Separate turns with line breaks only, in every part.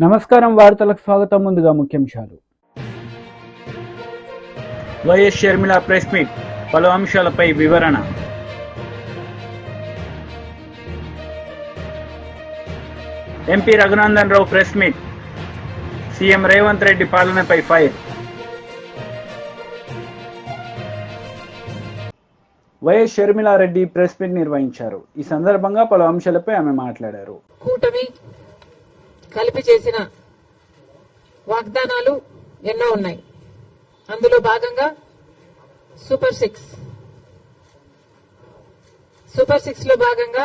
నమస్కారం, వార్తలకు స్వాగతం. ముందుగా ముఖ్యాంశాలు.
వైఎస్ షర్మిల ప్రెస్ మీట్, పలు అంశాలపై వివరణ. MP Raghunandan Rao press meet, CM Revanth Reddy పాలనపై fire. YS Sharmila Reddy press meet నిర్వహించారు. ఈ సందర్భంగా పలు అంశాలపై ఆమె మాట్లాడారు.
కూటమి కలిపి చేసిన వాగ్దానాలు ఎన్నో ఉన్నాయి. అందులో భాగంగా సూపర్ సిక్స్ లో భాగంగా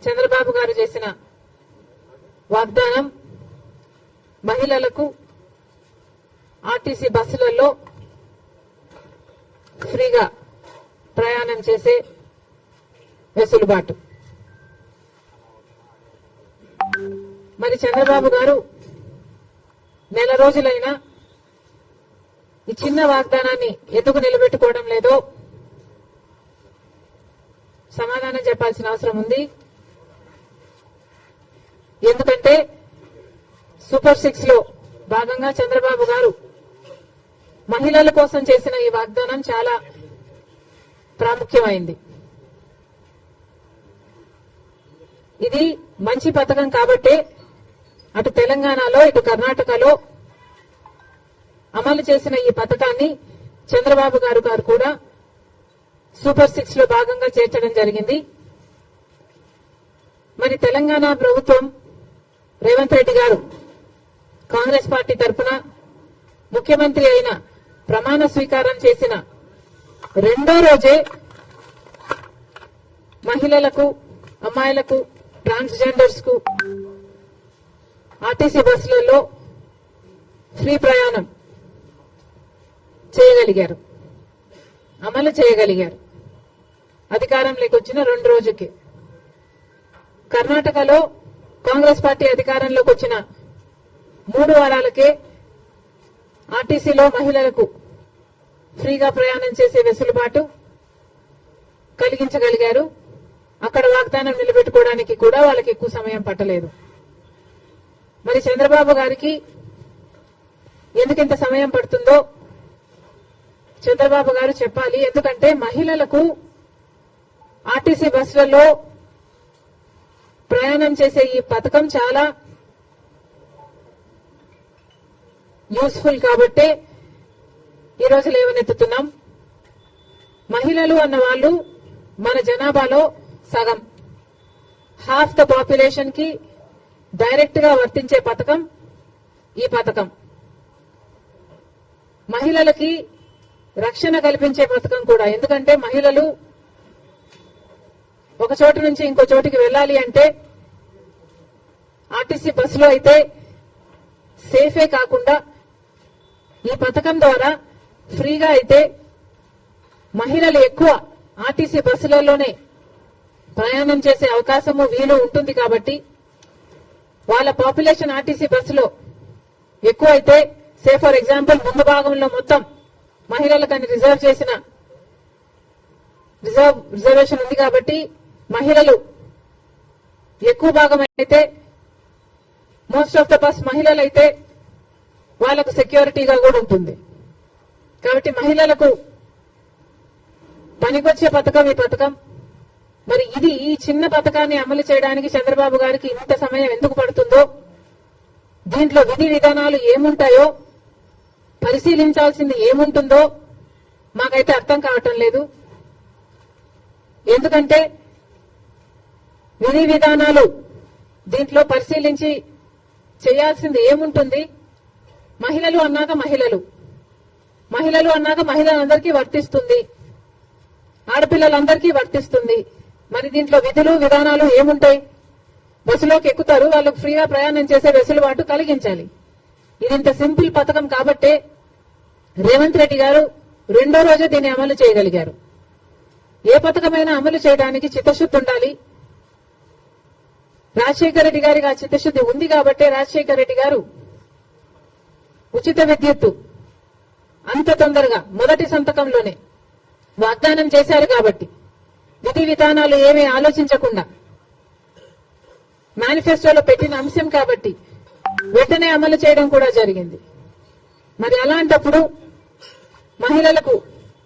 చంద్రబాబు గారు చేసిన వాగ్దానం మహిళలకు ఆర్టీసీ బస్సులలో ఫ్రీగా ప్రయాణం చేసే వెసులుబాటు. మరి చంద్రబాబు గారు నెల రోజులైనా ఈ చిన్న వాగ్దానాన్ని ఎందుకు నిలబెట్టుకోవడం లేదో సమాధానం చెప్పాల్సిన అవసరం ఉంది. ఎందుకంటే సూపర్ సిక్స్ లో భాగంగా చంద్రబాబు గారు మహిళల కోసం చేసిన ఈ వాగ్దానం చాలా ప్రాముఖ్యమైంది. ఇది మంచి పథకం కాబట్టే అటు తెలంగాణలో ఇటు కర్ణాటకలో అమలు చేసిన ఈ పథకాన్ని చంద్రబాబు గారు కూడా సూపర్ సిక్స్ లో భాగంగా చేర్చడం జరిగింది. మరి తెలంగాణ ప్రభుత్వం రేవంత్ రెడ్డి గారు కాంగ్రెస్ పార్టీ తరఫున ముఖ్యమంత్రి అయిన ప్రమాణ స్వీకారం చేసిన రెండో రోజే మహిళలకు, అమ్మాయిలకు, ట్రాన్స్జెండర్స్ కు ఆర్టీసీ బస్సులలో ఫ్రీ ప్రయాణం చేయగలిగారు, అమలు చేయగలిగారు. అధికారంలోకి వచ్చిన 2 రోజుకి. కర్ణాటకలో కాంగ్రెస్ పార్టీ అధికారంలోకి వచ్చిన 3 వారాలకే ఆర్టీసీలో మహిళలకు ఫ్రీగా ప్రయాణం చేసే వెసులుబాటు కలిగించగలిగారు. అక్కడ వాగ్దానం నిలబెట్టుకోవడానికి కూడా వాళ్ళకి ఎక్కువ సమయం పట్టలేదు. మరి చంద్రబాబు గారికి ఎందుకు ఇంత సమయం పడుతుందో చంద్రబాబు గారు చెప్పాలి. ఎందుకంటే మహిళలకు ఆర్టీసీ బస్సులలో ప్రయాణం చేసే ఈ పథకం చాలా యూస్ఫుల్ కాబట్టే ఈరోజు లేవనెత్తుతున్నాం. మహిళలు అన్న వాళ్ళు మన జనాభాలో సగం, హాఫ్ ద పాపులేషన్ కి డైరెక్ట్ గా వర్తించే పథకం ఈ పథకం. మహిళలకి రక్షణ కల్పించే పథకం కూడా. ఎందుకంటే మహిళలు ఒక చోటు నుంచి ఇంకో చోటికి వెళ్ళాలి అంటే ఆర్టీసీ బస్సులో అయితే సేఫే కాకుండా ఈ పథకం ద్వారా ఫ్రీగా అయితే మహిళలు ఎక్కువ ఆర్టీసీ బస్సులలోనే ప్రయాణం చేసే అవకాశము వీలు ఉంటుంది. కాబట్టి వాళ్ళ పాపులేషన్ ఆర్టీసీ బస్సులో ఎక్కువ అయితే, సే ఫర్ ఎగ్జాంపుల్ ముందు భాగంలో మొత్తం మహిళలకని రిజర్వేషన్ ఉంది కాబట్టి మహిళలు ఎక్కువ భాగం అయితే, మోస్ట్ ఆఫ్ ద బస్ మహిళలు అయితే వాళ్లకు సెక్యూరిటీగా కూడా ఉంటుంది. కాబట్టి మహిళలకు పనికొచ్చే పథకం ఈ పథకం. మరి ఈ చిన్న పథకాన్ని అమలు చేయడానికి చంద్రబాబు గారికి ఇంత సమయం ఎందుకు పడుతుందో, దీంట్లో విధి విధానాలు ఏముంటాయో, పరిశీలించాల్సింది ఏముంటుందో మాకైతే అర్థం కావటం లేదు. ఎందుకంటే విధి విధానాలు దీంట్లో పరిశీలించి చేయాల్సింది ఏముంటుంది? మహిళలు అన్నాక మహిళలందరికీ వర్తిస్తుంది, ఆడపిల్లలందరికీ వర్తిస్తుంది. మరి దీంట్లో విధులు విధానాలు ఏముంటాయి? బస్సులోకి ఎక్కుతారు, వాళ్ళకు ఫ్రీగా ప్రయాణం చేసే వెసులుబాటు కలిగించాలి. ఇది ఇంత సింపుల్ పథకం కాబట్టే రేవంత్ రెడ్డి గారు రెండో రోజే దీన్ని అమలు చేయగలిగారు. ఏ పథకమైనా అమలు చేయడానికి చిత్తశుద్ధి ఉండాలి. రాజశేఖర రెడ్డి గారికి ఆ చిత్తశుద్ధి ఉంది కాబట్టే రాజశేఖర రెడ్డి గారు ఉచిత విద్యుత్తు అంత తొందరగా మొదటి సంతకంలోనే వాగ్దానం చేశారు. కాబట్టి విధి విధానాలు ఏమీ ఆలోచించకుండా మేనిఫెస్టోలో పెట్టిన అంశం కాబట్టి వెంటనే అమలు చేయడం కూడా జరిగింది. మరి అలాంటప్పుడు మహిళలకు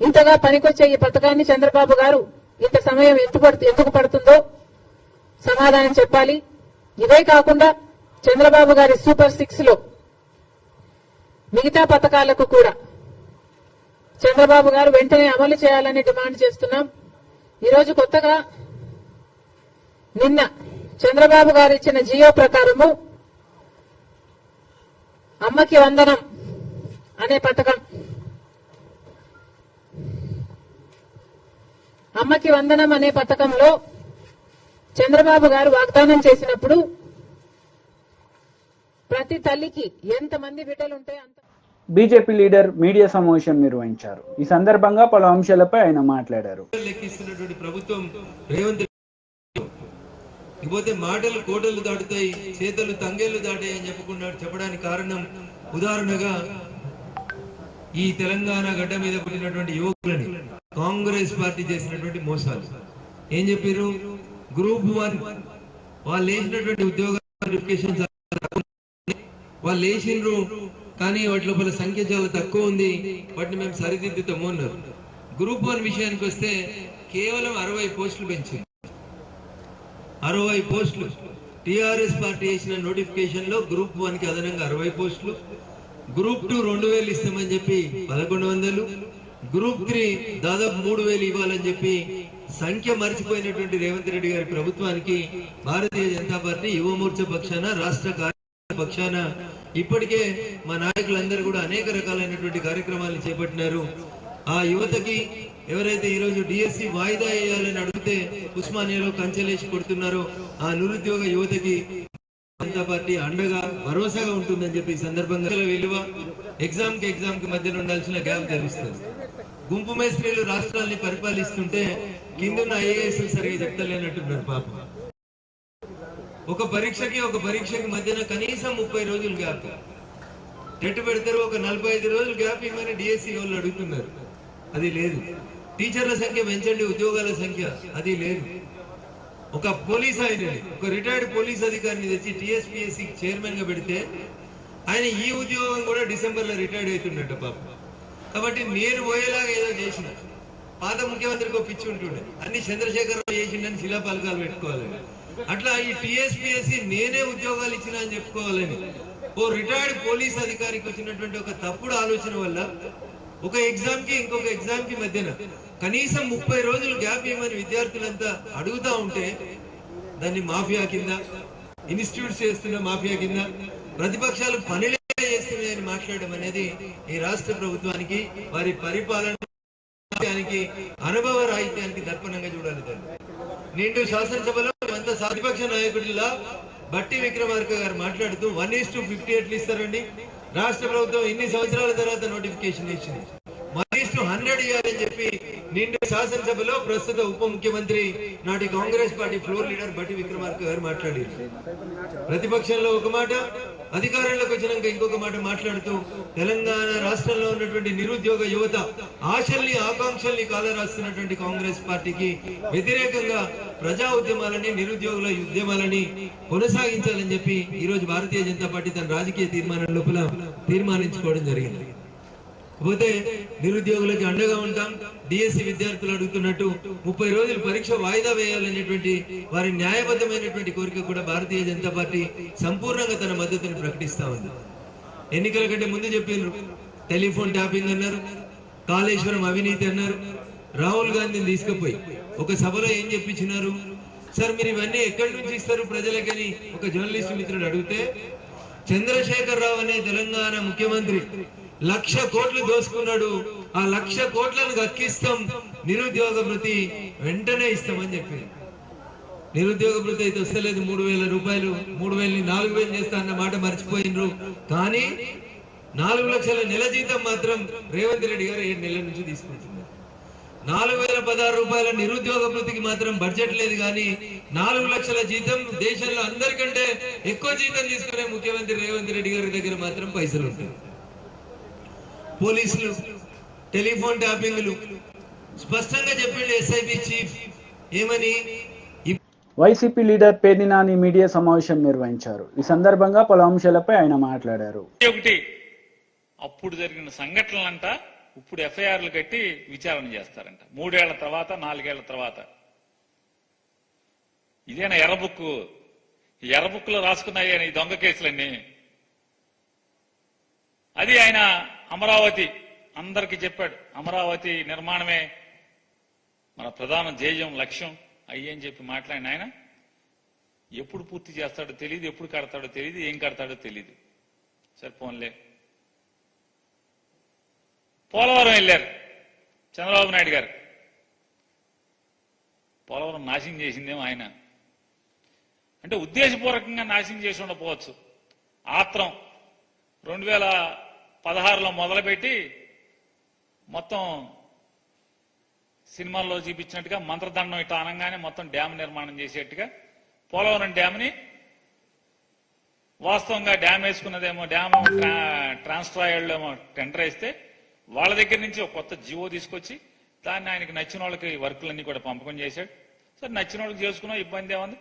ఇంతగా పనికొచ్చే ఈ పథకాన్ని చంద్రబాబు గారు ఇంత సమయం ఎందుకు పడుతుందో సమాధానం చెప్పాలి. ఇదే కాకుండా చంద్రబాబు గారి సూపర్ 6 లో మిగతా పథకాలకు కూడా చంద్రబాబు గారు వెంటనే అమలు చేయాలని డిమాండ్ చేస్తున్నాం. ఈరోజు కొత్తగా నిన్న చంద్రబాబు గారు ఇచ్చిన జియో ప్రకారము అమ్మకి వందనం అనే పథకం, అమ్మకి వందనం అనే పథకంలో చంద్రబాబు గారు వాగ్దానం చేసినప్పుడు ప్రతి తల్లికి ఎంతమంది బిడ్డలుంటే అంత.
బీజేపీ లీడర్ మీడియా సమావేశం నిర్వహించారు. ఈ సందర్భంగా పలు అంశాలపై ఆయన మాట్లాడారు.
లెక్కిస్తున్నటువంటి ప్రభుత్వం రేవంత్ ఇకపోతే మాటలు కోటలు దాటుతాయి, చేతలు తంగేళ్లు దాటాయి అని చెప్పడానికి కారణం ఉదాహరణగా ఈ తెలంగాణ గడ్డ మీద పుట్టినటువంటి యువకులని కాంగ్రెస్ పార్టీ చేసినటువంటి మోసాలు. ఏం చెప్పారు? గ్రూప్ 1 వాళ్ళు వేసినటువంటి ఉద్యోగ నోటిఫికేషన్స్ వాళ్ళు వేసిండ్రు, కానీ వాటి లోపల సంఖ్య చాలా తక్కువ ఉంది, వాటిని మేము సరిదిద్దుతాము అన్నారు. గ్రూప్ 1 విషయానికి వస్తే కేవలం 60 పోస్టులు పెంచింది. 60 పోస్టులు. టిఆర్ఎస్ పార్టీ వేసిన నోటిఫికేషన్ లో గ్రూప్ 1 కి అదనంగా 60 పోస్టులు, గ్రూప్ 2 2000 ఇస్తామని చెప్పి 1100, గ్రూప్ 3 దాదాపు 3000 ఇవ్వాలని చెప్పి సంఖ్య మర్చిపోయినటువంటి రేవంత్ రెడ్డి గారి ప్రభుత్వానికి భారతీయ జనతా పార్టీ యువ మోర్చా పక్షాన, రాష్ట్ర పక్షాన ఇప్పటికే మా నాయకులందరూ కూడా అనేక రకాలైనటువంటి కార్యక్రమాలను చేపట్టినారు. ఆ యువతకి ఎవరైతే ఈరోజు డిఎస్సి వాయిదా వేయాలని అడిగితే ఉస్మానియాలో కంచెలేసి కొడుతున్నారో ఆ నిరుద్యోగ యువతకి జనతా పార్టీ అండగా భరోసాగా ఉంటుందని చెప్పి ఈ సందర్భంగా విలువ ఎగ్జామ్ కి మధ్యలో ఉండాల్సిన గ్యాప్ తెలుస్తుంది. గుంపు మేస్త్రీలు రాష్ట్రాన్ని పరిపాలిస్తుంటే కిందున్న ఐఏఎస్ సరిగా చెప్తలేనట్టున్నారు పాపం. ఒక పరీక్షకి మధ్యన కనీసం 30 రోజులు గ్యాప్ టెట్ పెడతారు, ఒక 45 రోజులు గ్యాప్ ఇవ్వమని డిఎస్సి వాళ్ళు అడుగుతున్నారు. అది లేదు. టీచర్ల సంఖ్య పెంచండి, ఉద్యోగాల సంఖ్య, అది లేదు. ఒక పోలీస్ ఆయనని, ఒక రిటైర్డ్ పోలీస్ అధికారిని తెచ్చి టీఎస్పీఎస్సీ చైర్మన్ గా పెడితే ఆయన ఈ ఉద్యోగం కూడా డిసెంబర్ లో రిటైర్డ్ అవుతున్నట్టు పాపం. కాబట్టి నేను పోయేలాగా ఏదో చేసిన పాత ముఖ్యమంత్రికి పిచ్చి ఉంటుండే, అన్ని చంద్రశేఖరరావు చేసిండని శిలాపలకాలు పెట్టుకోవాలని. అట్లా ఈ టీఎస్పీఎస్సీ నేనే ఉద్యోగాలు ఇచ్చినా అని చెప్పుకోవాలని ఓ రిటైర్డ్ పోలీస్ అధికారికి వచ్చినటువంటి ఒక తప్పుడు ఆలోచన వల్ల ఒక ఎగ్జామ్ కి ఇంకొక ఎగ్జామ్ కి మధ్యన కనీసం 30 రోజులు గ్యాప్ ఇవ్వమని విద్యార్థులంతా అడుగుతా ఉంటే దాన్ని మాఫియా కింద, ఇన్స్టిట్యూట్స్ చేస్తున్న మాఫియా కింద, ప్రతిపక్షాలు పనిలే చేస్తున్నాయని మాట్లాడడం అనేది ఈ రాష్ట్ర ప్రభుత్వానికి, వారి పరిపాలనకి, అనుభవ రాహిత్యానికి దర్పణంగా చూడాలి. నిండు శాసనసభలో అంత ప్రతిపక్ష నాయకుడిలా బట్టి విక్రమార్క గారు మాట్లాడుతూ 1:50 ఎట్లు ఇస్తారండి, రాష్ట్ర ప్రభుత్వం ఇన్ని సంవత్సరాల తర్వాత నోటిఫికేషన్ ఇచ్చింది, 1:100 ఇవ్వాలని చెప్పి నిండు శాసనసభలో ప్రస్తుత ఉప ముఖ్యమంత్రి నాటి కాంగ్రెస్ పార్టీ ఫ్లోర్ లీడర్ బట్టి విక్రమార్క గారు మాట్లాడారు. ప్రతిపక్షంలో ఒక మాట, అధికారంలోకి వచ్చినాక ఇంకొక మాట మాట్లాడుతూ తెలంగాణ రాష్ట్రంలో ఉన్నటువంటి నిరుద్యోగ యువత ఆశల్ని, ఆకాంక్షల్ని కాలరాస్తున్నటువంటి కాంగ్రెస్ పార్టీకి వ్యతిరేకంగా ప్రజా ఉద్యమాలని, నిరుద్యోగుల ఉద్యమాలని కొనసాగించాలని చెప్పి ఈ రోజు భారతీయ జనతా పార్టీ తన రాజకీయ తీర్మానం లోపల తీర్మానించుకోవడం జరిగింది. పోతే నిరుద్యోగులకి అండగా ఉంటాం. డిఎస్సి విద్యార్థులు అడుగుతున్నట్టు 30 రోజులు పరీక్ష వాయిదా వేయాలనేటువంటి వారి న్యాయబద్ధమైనటువంటి కోరిక కూడా భారతీయ జనతా పార్టీ సంపూర్ణంగా తన మద్దతుని ప్రకటిస్తా ఉంది. ఎన్నికల కంటే ముందు చెప్పినారు, టెలిఫోన్ ట్యాపింగ్ అన్నారు, కాళేశ్వరం అవినీతి అన్నారు. రాహుల్ గాంధీని తీసుకుపోయి ఒక సభలో ఏం చెప్పించినారు? సార్ మీరు ఇవన్నీ ఎక్కడి నుంచి ఇస్తారు ప్రజలకని ఒక జర్నలిస్ట్ మిత్రుడు అడిగితే, చంద్రశేఖర్ రావు అనే తెలంగాణ ముఖ్యమంత్రి 1,00,000 కోట్లు దోసుకున్నాడు, ఆ 1,00,000 కోట్లను దక్కిస్తాం, నిరుద్యోగ భృతి వెంటనే ఇస్తామని చెప్పి. నిరుద్యోగ భృతి అయితే వస్తలేదు, 3,000 రూపాయలు, 3,000ని 4,000 చేస్తా అన్న మాట మర్చిపోయినరు. కానీ 4 లక్షల నెల జీతం మాత్రం రేవంత్ రెడ్డి గారు 7 నెలల నుంచి తీసుకుంటున్నారు. 4,016 రూపాయల నిరుద్యోగ భృతికి మాత్రం బడ్జెట్ లేదు, కానీ 4 లక్షల జీతం, దేశంలో అందరికంటే ఎక్కువ జీతం తీసుకునే ముఖ్యమంత్రి రేవంత్ రెడ్డి గారి దగ్గర మాత్రం పైసలు ఉంటాయి. పోలీసులు, టెలిఫోన్ ట్యాపింగ్లు, స్పష్టంగా చెప్పిండు ఎస్ఐబి చీఫ్ ఏమని.
వైసీపీ లీడర్ పేర్నినాని మీడియా సమావేశం నిర్వహించారు. ఈ సందర్భంగా పలు అంశాలపై ఆయన మాట్లాడారు.
ఒకటి అప్పుడు జరిగిన సంఘటనలంట ఇప్పుడు ఎఫ్ఐఆర్లు కట్టి విచారణ చేస్తారంట 3 ఏళ్ల తర్వాత 4 ఏళ్ల తర్వాత. ఇదేనా ఎర్రబుక్లో రాసుకున్నాయి ఈ దొంగ కేసులన్నీ. అది ఆయన అమరావతి అందరికీ చెప్పాడు. అమరావతి నిర్మాణమే మన ప్రధాన ధ్యేయం లక్ష్యం అయ్యని చెప్పి మాట్లాడిన ఆయన ఎప్పుడు పూర్తి చేస్తాడో తెలియదు, ఎప్పుడు కడతాడో తెలియదు, ఏం కడతాడో తెలియదు. సరే పోన్లే. పోలవరం వెళ్ళారు చంద్రబాబు నాయుడు గారు. పోలవరం నాశనం చేసిందేమో ఆయన. అంటే ఉద్దేశపూర్వకంగా నాశనం చేసి ఉండకపోవచ్చు. ఆత్రం 2016లో మొదలుపెట్టి మొత్తం సినిమాల్లో చూపించినట్టుగా మంత్రదండం ఇట్లా అనగానే మొత్తం డ్యామ్ నిర్మాణం చేసేట్టుగా పోలవరం డ్యామ్ని వాస్తవంగా డ్యామ్ వేసుకున్నదేమో డ్యామ్ ట్రాన్స్ట్రాయల్డేమో టెండర్ వేస్తే వాళ్ళ దగ్గర నుంచి ఒక కొత్త జివో తీసుకొచ్చి దాన్ని ఆయనకి నచ్చిన వాళ్ళకి వర్కులన్నీ కూడా పంపకం చేశాడు. సరే నచ్చిన వాళ్ళకి చేసుకున్నా ఇబ్బంది ఏముంది.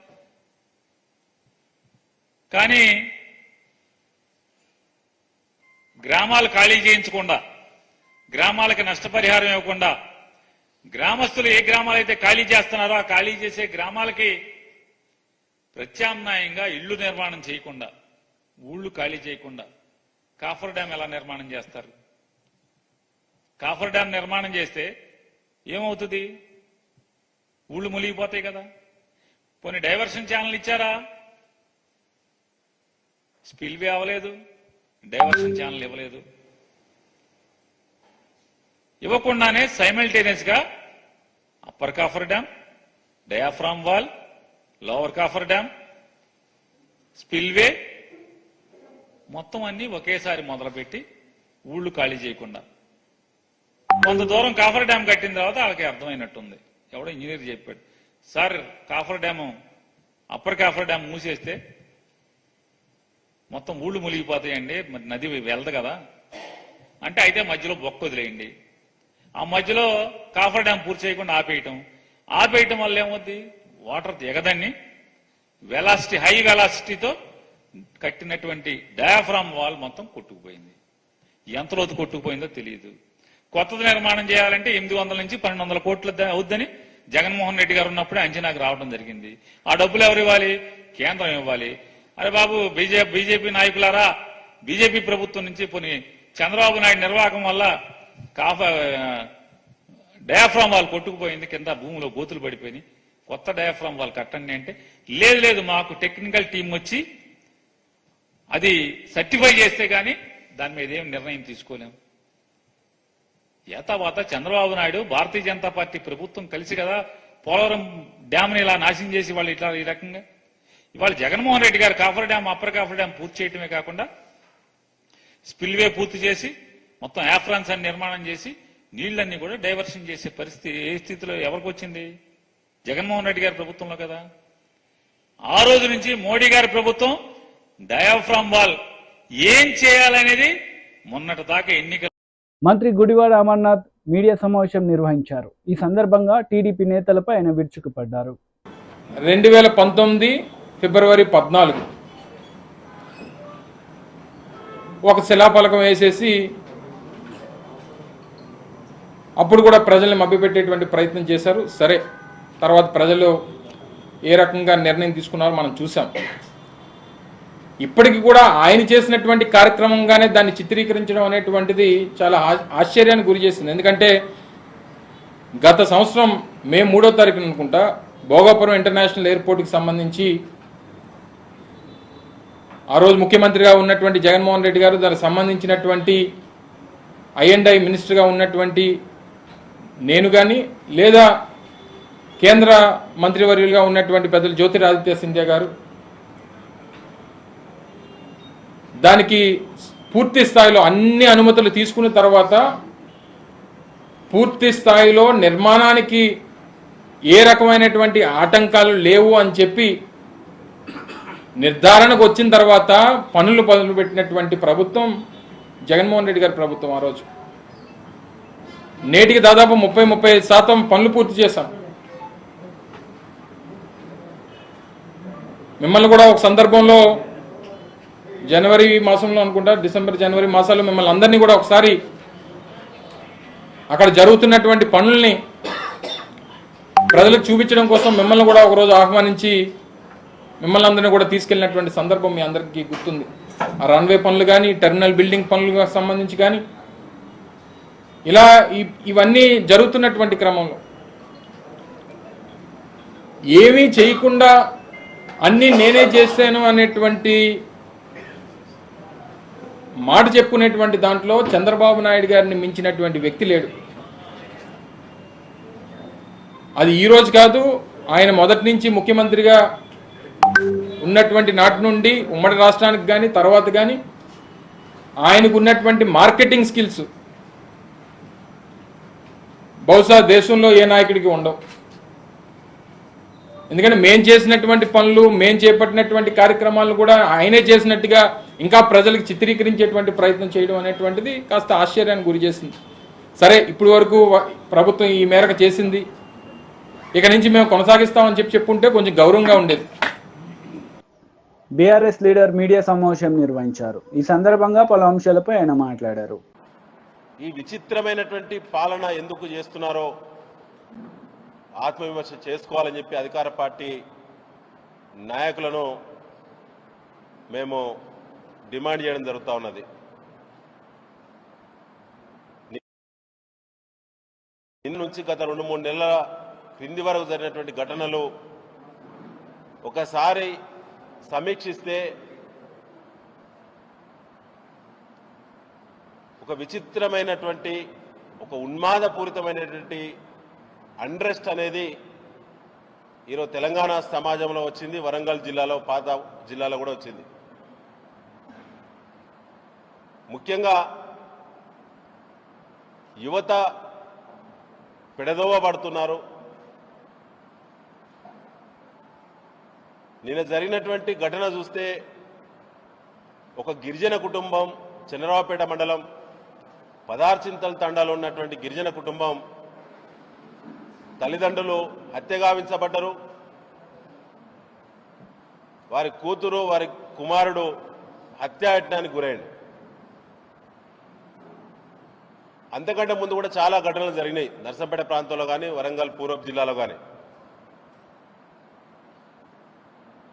కానీ గ్రామాలు ఖాళీ చేయించకుండా, గ్రామాలకి నష్టపరిహారం ఇవ్వకుండా, గ్రామస్తులు ఏ గ్రామాలైతే ఖాళీ చేస్తున్నారో ఆ ఖాళీ చేసే గ్రామాలకి ప్రత్యామ్నాయంగా ఇళ్లు నిర్మాణం చేయకుండా, ఊళ్ళు ఖాళీ చేయకుండా కాఫర్ డ్యాం ఎలా నిర్మాణం చేస్తారు? కాఫర్ డ్యాం నిర్మాణం చేస్తే ఏమవుతుంది? ఊళ్ళు మునిగిపోతాయి కదా. పోనీ డైవర్షన్ ఛానల్ ఇచ్చారా? స్పిల్వే అవ్వలేదు, డైవర్షన్ ఛానల్ ఇవ్వలేదు. ఇవ్వకుండానే సైమల్టేనియస్ గా upper coffer dam, diaphragm wall, lower coffer dam, spillway మొత్తం అన్ని ఒకేసారి మొదలుపెట్టి ఊళ్ళు ఖాళీ చేయకుండా కొంత దూరం కాఫర్ డ్యామ్ కట్టిన తర్వాత వాళ్ళకి అర్థమైనట్టుంది. ఎవడో ఇంజనీర్ చెప్పాడు, sir coffer dam upper coffer dam మూసేస్తే మొత్తం ఊళ్ళు మునిగిపోతాయండి, మరి నది వెళ్దు కదా అంటే, అయితే మధ్యలో బొక్క వదిలేయండి. ఆ మధ్యలో కాఫర్ డ్యామ్ పూర్తి చేయకుండా ఆపేయటం వల్ల ఏమవుద్ది? వాటర్ దిగదని వెలాసిటీ, హై వెలాసిటీతో కట్టినటువంటి డయాఫ్రామ్ వాల్ మొత్తం కొట్టుకుపోయింది. ఎంత రోజు కొట్టుకుపోయిందో తెలియదు. కొత్తది నిర్మాణం చేయాలంటే 800 నుంచి 1200 కోట్లు అవుద్దని జగన్మోహన్ రెడ్డి గారు ఉన్నప్పుడే అంచనాకు రావడం జరిగింది. ఆ డబ్బులు ఎవరు ఇవ్వాలి? కేంద్రం ఇవ్వాలి. అరే బాబు, బీజేపీ నాయకులారా, బీజేపీ ప్రభుత్వం నుంచి పోనీ చంద్రబాబు నాయుడు నిర్వాహకం వల్ల డయాఫ్రామ్ వాల్ కొట్టుకుపోయింది, కింద భూమిలో గోతులు పడిపోయినాయి, కొత్త డయాఫ్రామ్ వాల్ కట్టండి అంటే, లేదు మాకు టెక్నికల్ టీం వచ్చి అది సర్టిఫై చేస్తే గానీ దాని మీద ఏం నిర్ణయం తీసుకోలేము. ఏతావాత చంద్రబాబు నాయుడు భారతీయ జనతా పార్టీ ప్రభుత్వం కలిసి కదా పోలవరం డ్యామ్ని ఇలా నాశనం చేసి వాళ్ళు ఇట్లా ఈ రకంగా. ఇవాళ జగన్మోహన్ రెడ్డి గారు coffer dam, upper coffer dam పూర్తి చేయటమే కాకుండా స్పిల్వే పూర్తి చేసి మొత్తం యాఫ్రాన్స్ అని నిర్మాణం చేసి నీళ్లన్నీ కూడా డైవర్షన్ చేసే పరిస్థితి ఏ స్థితిలో ఎవరికి వచ్చింది? జగన్మోహన్ రెడ్డి గారి ప్రభుత్వంలో కదా. ఆ రోజు నుంచి మోడీ గారి ప్రభుత్వం డయాఫ్రామ్ వాల్ ఏం చేయాలనేది మొన్నటి దాకా ఎన్నికల
మంత్రి గుడివాడ అమర్నాథ్ మీడియా సమావేశం నిర్వహించారు. ఈ సందర్భంగా టీడీపీ నేతలపై ఆయన విరుచుకుపడ్డారు.
2019 ఫిబ్రవరి 14 ఒక శిలాఫలకం వేసేసి అప్పుడు కూడా ప్రజల్ని మభ్యపెట్టేటువంటి ప్రయత్నం చేశారు. సరే, తర్వాత ప్రజలు ఏ రకంగా నిర్ణయం తీసుకున్నారో మనం చూసాం. ఇప్పటికి కూడా ఆయన చేసినటువంటి కార్యక్రమంగానే దాన్ని చిత్రీకరించడం అనేటువంటిది చాలా ఆశ్చర్యానికి గురి చేస్తుంది. ఎందుకంటే గత సంవత్సరం మే 3వ తారీఖున అనుకుంటా భోగాపురం ఇంటర్నేషనల్ ఎయిర్పోర్ట్కి సంబంధించి ఆ రోజు ముఖ్యమంత్రిగా ఉన్నటువంటి జగన్మోహన్ రెడ్డి గారు దానికి సంబంధించినటువంటి I&I మినిస్టర్గా ఉన్నటువంటి నేను కానీ, లేదా కేంద్ర మంత్రివర్యులుగా ఉన్నటువంటి పెద్దలు జ్యోతిరాదిత్య సింధియా గారు దానికి పూర్తి స్థాయిలో అన్ని అనుమతులు తీసుకున్న తర్వాత పూర్తి స్థాయిలో నిర్మాణానికి ఏ రకమైనటువంటి ఆటంకాలు లేవు అని చెప్పి నిర్ధారణకు వచ్చిన తర్వాత పనులు మొదలుపెట్టినటువంటి ప్రభుత్వం జగన్మోహన్ రెడ్డి గారి ప్రభుత్వం. ఆ రోజు నేటికి దాదాపు 30-35% పనులు పూర్తి చేశాం. మిమ్మల్ని కూడా ఒక సందర్భంలో జనవరి మాసంలో అనుకుంటా, డిసెంబర్ జనవరి మాసాల్లో మిమ్మల్ని అందరినీ కూడా ఒకసారి అక్కడ జరుగుతున్నటువంటి పనుల్ని ప్రజలకు చూపించడం కోసం మిమ్మల్ని కూడా ఒకరోజు ఆహ్వానించి మిమ్మల్ని అందరినీ కూడా తీసుకెళ్ళినటువంటి సందర్భం మీ అందరికీ గుర్తుంది. ఆ రన్వే పనులు కానీ, టెర్మినల్ బిల్డింగ్ పనులకు సంబంధించి కానీ, ఇలా ఇవన్నీ జరుగుతున్నటువంటి క్రమంలో ఏమీ చేయకుండా అన్నీ నేనే చేశాను అనేటువంటి మాట చెప్పుకునేటువంటి దాంట్లో చంద్రబాబు నాయుడు గారిని మించినటువంటి వ్యక్తి లేడు. అది ఈరోజు కాదు, ఆయన మొదటి నుంచి ముఖ్యమంత్రిగా ఉన్నటువంటి నాటి నుండి ఉమ్మడి రాష్ట్రానికి కానీ తర్వాత కానీ ఆయనకు ఉన్నటువంటి మార్కెటింగ్ స్కిల్స్ బహుశా దేశంలో ఏ నాయకుడికి ఉండవు. ఎందుకంటే మేం చేసినటువంటి పనులు, మేం చేపట్టినటువంటి కార్యక్రమాలను కూడా ఆయనే చేసినట్టుగా ఇంకా ప్రజలకు చిత్రీకరించేటువంటి ప్రయత్నం చేయడం అనేటువంటిది కాస్త ఆశ్చర్యానికి గురి చేసింది. సరే, ఇప్పటి వరకు ప్రభుత్వం ఈ మేరకు చేసింది, ఇక నుంచి మేము కొనసాగిస్తామని చెప్పుంటే కొంచెం గౌరవంగా ఉండేది.
బీఆర్ఎస్ లీడర్ మీడియా సమావేశం నిర్వహించారు. ఈ సందర్భంగా పలు అంశాలపై ఆయన మాట్లాడారు.
ఈ విచిత్రమైనటువంటి పాలన ఎందుకు చేస్తున్నారో ఆత్మవిమర్శ చేసుకోవాలని చెప్పి అధికార పార్టీ నాయకులను మేము డిమాండ్ చేయడం జరుగుతూ ఉన్నది. నిన్న నుంచి గత 2-3 నెలల క్రింది వరకు జరిగినటువంటి ఘటనలు ఒకసారి సమీక్షిస్తే ఒక విచిత్రమైనటువంటి, ఒక ఉన్మాదపూరితమైనటువంటి అండ్రెస్ట్ అనేది ఈరోజు తెలంగాణ సమాజంలో వచ్చింది. వరంగల్ జిల్లాలో, పాత జిల్లాలో కూడా వచ్చింది. ముఖ్యంగా యువత పెడదోవ పడుతున్నారు. నిన్న జరిగినటువంటి ఘటన చూస్తే ఒక గిరిజన కుటుంబం, చంద్రరావుపేట మండలం పదార్చింతల్ తండాలో ఉన్నటువంటి గిరిజన కుటుంబం తల్లిదండ్రులు హత్యగావించబడ్డారు. వారి కూతురు, వారి కుమారుడు హత్యాయత్నానికి గురైంది. అంతకంటే ముందు కూడా చాలా ఘటనలు జరిగినాయి నర్సంపేట ప్రాంతంలో కానీ, వరంగల్ పూర్వ జిల్లాలో కానీ.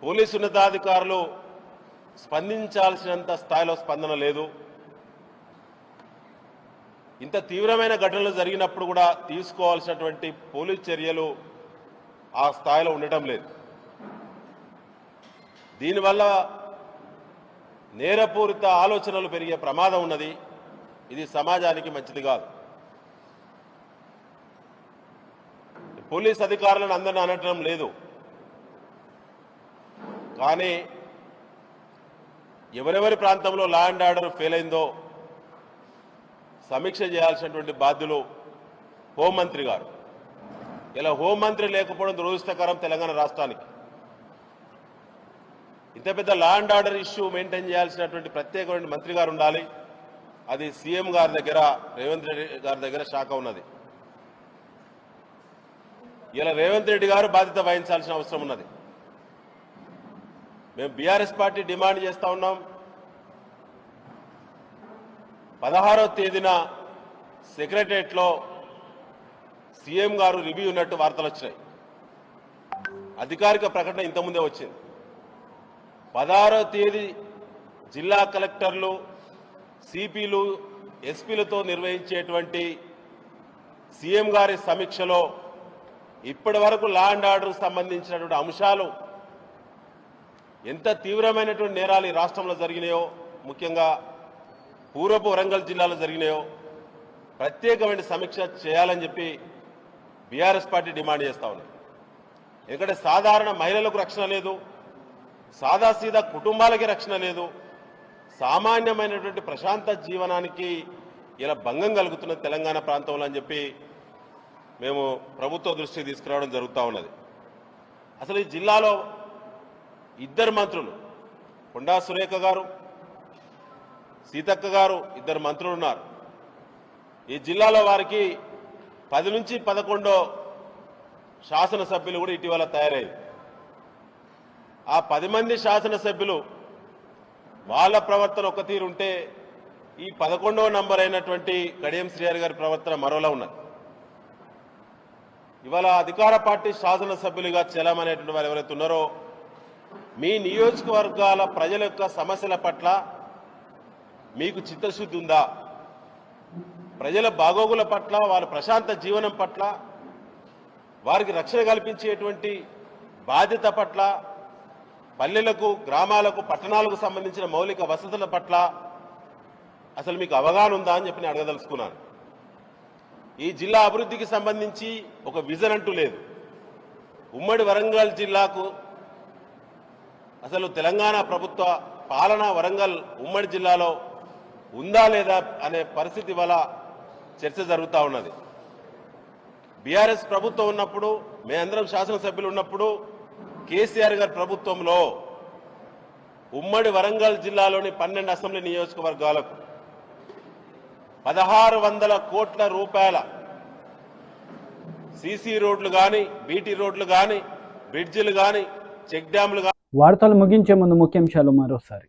పోలీసు ఉన్నతాధికారులు స్పందించాల్సినంత స్థాయిలో స్పందన లేదు. ఇంత తీవ్రమైన ఘటనలు జరిగినప్పుడు కూడా తీసుకోవాల్సినటువంటి పోలీస్ చర్యలు ఆ స్థాయిలో ఉండటం లేదు. దీనివల్ల నేరపూరిత ఆలోచనలు పెరిగే ప్రమాదం ఉన్నది. ఇది సమాజానికి మంచిది కాదు. పోలీస్ అధికారులను అందరిని అనటం లేదు, కానీ ఎవరెవరి ప్రాంతంలో లా అండ్ ఆర్డర్ ఫెయిల్ అయిందో సమీక్ష చేయాల్సినటువంటి బాధ్యులు హోంమంత్రి గారు. ఇలా హోంమంత్రి లేకపోవడం దురదృష్టకరం తెలంగాణ రాష్ట్రానికి. ఇంత పెద్ద law and order issue maintain చేయాల్సినటువంటి ప్రత్యేకమైన మంత్రి గారు ఉండాలి. అది సీఎం గారి దగ్గర, రేవంత్ రెడ్డి గారి దగ్గర శాఖ ఉన్నది. ఇలా రేవంత్ రెడ్డి గారు బాధ్యత వహించాల్సిన అవసరం ఉన్నది. మేము బీఆర్ఎస్ పార్టీ డిమాండ్ చేస్తా ఉన్నాం. 16వ తేదీన సెక్రటరియట్లో సీఎం గారు రివ్యూ ఉన్నట్టు వార్తలు వచ్చినాయి. అధికారిక ప్రకటన ఇంతకుముందే వచ్చింది. 16వ తేదీ జిల్లా కలెక్టర్లు, సిపిలు, ఎస్పీలతో నిర్వహించేటువంటి సీఎం గారి సమీక్షలో ఇప్పటి వరకు లా అండ్ ఆర్డర్కు సంబంధించినటువంటి అంశాలు, ఎంత తీవ్రమైనటువంటి నేరాలు ఈ రాష్ట్రంలో జరిగినాయో, ముఖ్యంగా పూర్వపు వరంగల్ జిల్లాలో జరిగినాయో ప్రత్యేకమైన సమీక్ష చేయాలని చెప్పి బీఆర్ఎస్ పార్టీ డిమాండ్ చేస్తా ఉంది. ఎందుకంటే సాధారణ మహిళలకు రక్షణ లేదు, సాదాసీదా కుటుంబాలకి రక్షణ లేదు, సామాన్యమైనటువంటి ప్రశాంత జీవనానికి ఇలా భంగం కలుగుతున్న తెలంగాణ ప్రాంతంలో అని చెప్పి మేము ప్రభుత్వ దృష్టికి తీసుకురావడం జరుగుతూ ఉన్నది. అసలు ఈ జిల్లాలో 2 మంత్రులు, కొండా సురేఖ గారు, సీతక్క గారు, 2 మంత్రులు ఉన్నారు. ఈ జిల్లాలో వారికి 10 నుంచి 11 శాసనసభ్యులు కూడా ఇటీవల తయారయ్యారు. ఆ 10 మంది శాసనసభ్యులు వాళ్ళ ప్రవర్తన ఒక తీరుంటే ఈ 11వ నంబర్ అయినటువంటి కడియం శ్రీహరి గారి ప్రవర్తన మరోలా ఉన్నది. ఇవాళ అధికార పార్టీ శాసనసభ్యులుగా చెలామనేటువంటి వారు ఎవరైతే ఉన్నారో మీ నియోజకవర్గాల ప్రజల యొక్క సమస్యల పట్ల మీకు చిత్తశుద్ధి ఉందా? ప్రజల బాగోగుల పట్ల, వాళ్ళ ప్రశాంత జీవనం పట్ల, వారికి రక్షణ కల్పించేటువంటి బాధ్యత పట్ల, పల్లెలకు, గ్రామాలకు, పట్టణాలకు సంబంధించిన మౌలిక వసతుల పట్ల అసలు మీకు అవగాహన ఉందా అని చెప్పి నేను అడగదలుచుకున్నాను. ఈ జిల్లా అభివృద్ధికి సంబంధించి ఒక విజన్ అంటూ లేదు. ఉమ్మడి వరంగల్ జిల్లాకు అసలు తెలంగాణ ప్రభుత్వ పాలన వరంగల్ ఉమ్మడి జిల్లాలో ఉందా లేదా అనే పరిస్థితి వల్ల చర్చ జరుగుతూ ఉన్నది. బీఆర్ఎస్ ప్రభుత్వం ఉన్నప్పుడు, మేమందరం శాసనసభ్యులు ఉన్నప్పుడు, కేసీఆర్ గారి ప్రభుత్వంలో ఉమ్మడి వరంగల్ జిల్లాలోని 12 అసెంబ్లీ నియోజకవర్గాలకు 1600 కోట్ల రూపాయల సీసీ రోడ్లు కానీ, బీటీ రోడ్లు కానీ, బ్రిడ్జిలు కానీ, చెక్ డ్యాంలు కానీ.
వార్తలు ముగించే ముందు ముఖ్యాంశాలు మరోసారి.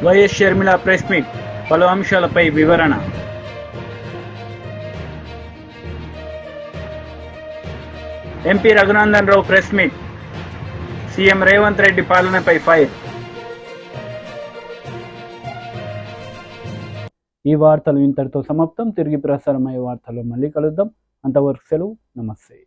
వైఎస్ షర్మిల ప్రెస్ మీట్, పలు అంశాలపై వివరణ. MP Raghunandan Rao press meet, CM Revanth Reddy పాలనపై ఫైర్.
ఈ వార్తలు ఇంతటితో సమాప్తం. తిరిగి ప్రసారమయ్యే వార్తల్లో మళ్ళీ కలుద్దాం. అంతవరకు సెలవు. నమస్తే.